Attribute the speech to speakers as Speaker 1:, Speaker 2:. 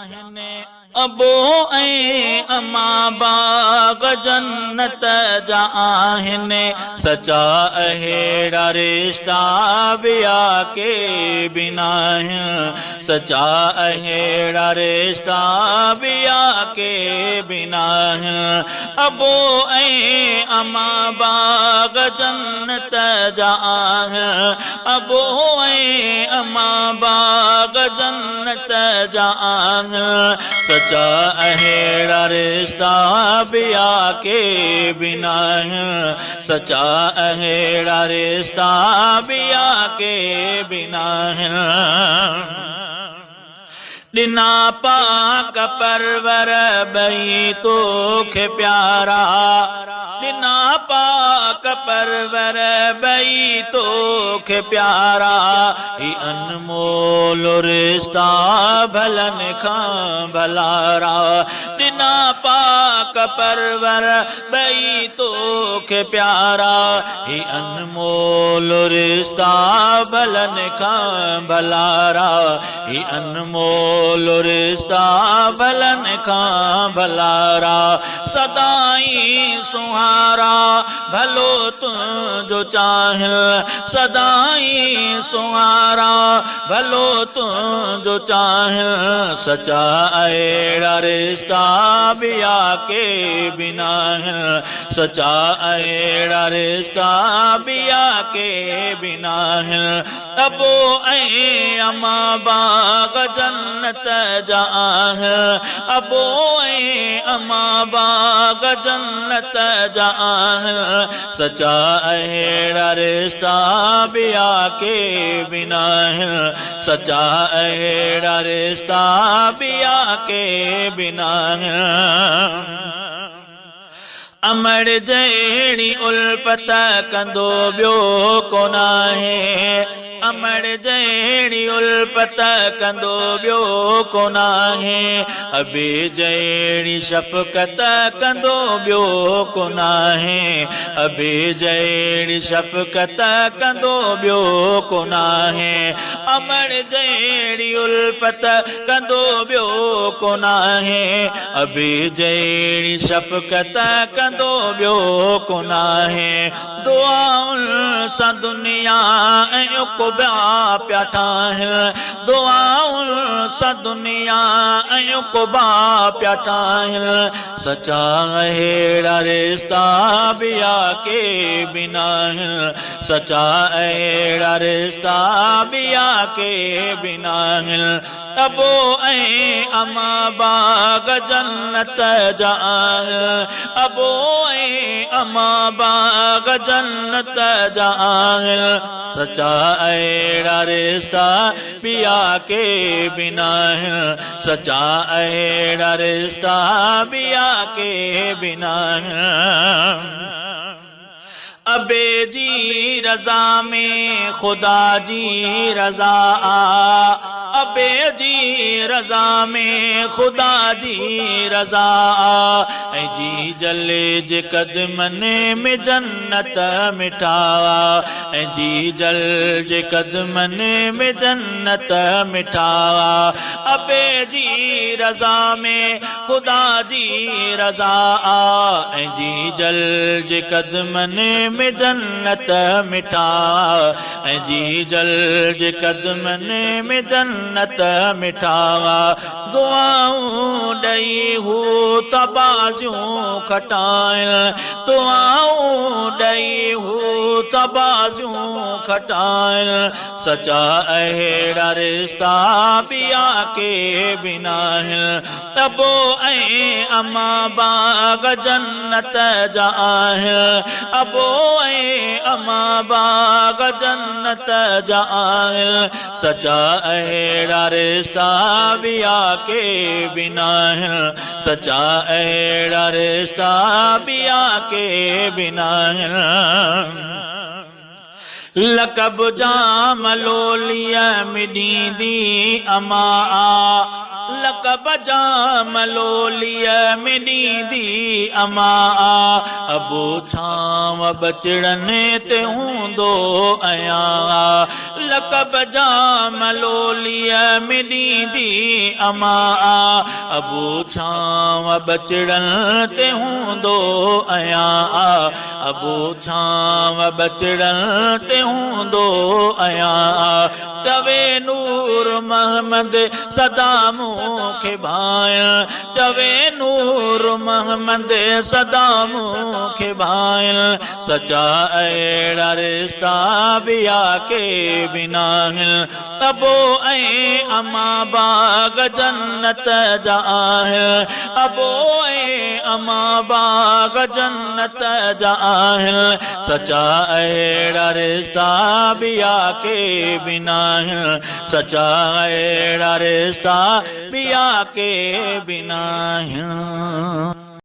Speaker 1: अबो ऐं अमा बाग जन्नत जा आहिनि सचा अहिड़ा रिश्ता बिया के बिना आहिनि सचा अहिड़ा रिश्ता बिया के बिना आहिनि अबो ऐं अमा बाग जन्नत जा आहिनि अबो ऐं अमा बाग जन्नत जा आहिनि सचा अहिड़ा रिश्ता बिया के बिना है सचा अहिड़ा रिश्ता बिया के बिना है दिना पाक परवर बई तोखे प्यारा दिना पाक परवर बई तोखे प्यारा ही अनमोल रिश्ता भलन खां भलारा दिना पाक परवर बई तोखे प्यारा ही अनमोल रिश्ता भलन खां भलारा ही अनमोल रिश्ता भलन खां भलारा सदाई सुहारा भलो तुझो चाहे सदाई सुहारा भलो तुझो चाहे सचा अहिड़ा रिश्ता बिया के बिना है सचा अहिड़ा रिश्ता बिया के बिना है अबो ऐं अमा बाग जन्नत जा है अबो ऐं अमा बाग जन्नत जा है सचा अहिड़ा रिश्ता बिया के बिना है सचा अहिड़ा रिश्ता बिया के बिना है अमर जहिड़ी उल्फत कंदो ॿियो कोन आहे अमर जहिड़ी उल्फत कंदो ॿियो कोन आहे अबे जहिड़ी शफ़क़त कंदो ॿियो कोन आहे अबे जहिड़ी शफ़क़त कंदो ॿियो कोन आहे अमर जहिड़ी उल्फत कंदो ॿियो कोन आहे अबे जहिड़ी शफ़क़त कंदो ॿियो कोन आहे दुआउनि सां दुनिया ऐं उक़बा पिया ठाहिनि दुआउनि सां दुनिया ऐं उक़बा पिया ठाहिनि सचा अहिड़ा रिश्ता बिया के बिना आहिनि सचा अहिड़ा रिश्ता बिया के बिना आहिनि अबो ऐं अमा बाग जन्नत जा आहिनि अबो ऐं अमा बाग जन्नत जा आहिनि सचा अहिड़ा रिश्ता बिया के बिना आहिनि सचा अहिड़ा रिश्ता बिया के बिना आहिनि अबे जी रज़ा में खुदा जी रज़ा आ अबे जी रज़ा में खुदा जी रज़ा आ ऐं जी जले जे कदमनि में जन्नत मिठावा ऐं जी जल जे कदमनि में जन्नत मिठावा अबे जी रज़ा में खुदा जी रज़ा आ ऐं जी जल जे कदमनि में जन्नत मिठा ऐं जी जल जे कदमनि में जन्नत मिठावा दुआऊं ॾई हू तबाज़ियूं खटाइण दुआऊं ॾई हू तबाज़ियूं खटाइण सचा अहिड़ा रिश्ता बिया के बिना आहिनि अबो ऐं अमा बाग जन्नत जा आहिनि अबो ऐं अमा बाग जन्नत जा आहिनि सचा अहिड़ा रिश्ता बिया के बिना आहिनि सचा अहिड़ा रिश्ता बिया के बिना आहिनि लक़ब जाम लोलीअ मिॾींदी अमा आ लक़ब जाम लोलीअ में ॾींदी अमा अबू छांव बचड़नि ते हूंदो आहियां लक़ब जाम लोलीअ में ॾींदी अमा अबू छांव बचड़नि ते हूंदो आहियां अबू छांव बचड़नि ते हूंदो आहियां चवे नूर मोहम्मद सदा मूंखे भाया चवे नूर मोहम्मद सदा मूंखे भाया सचा अहिड़ा रिश्ता बिया के बिना अबो ऐं अमा बाग जन्नत जा अबो ऐं अमा बाग जन्नत जा सचा अहिड़ा रिश्ता बिया के बिना सचा अहिड़ा रिश्ता बिया के बिना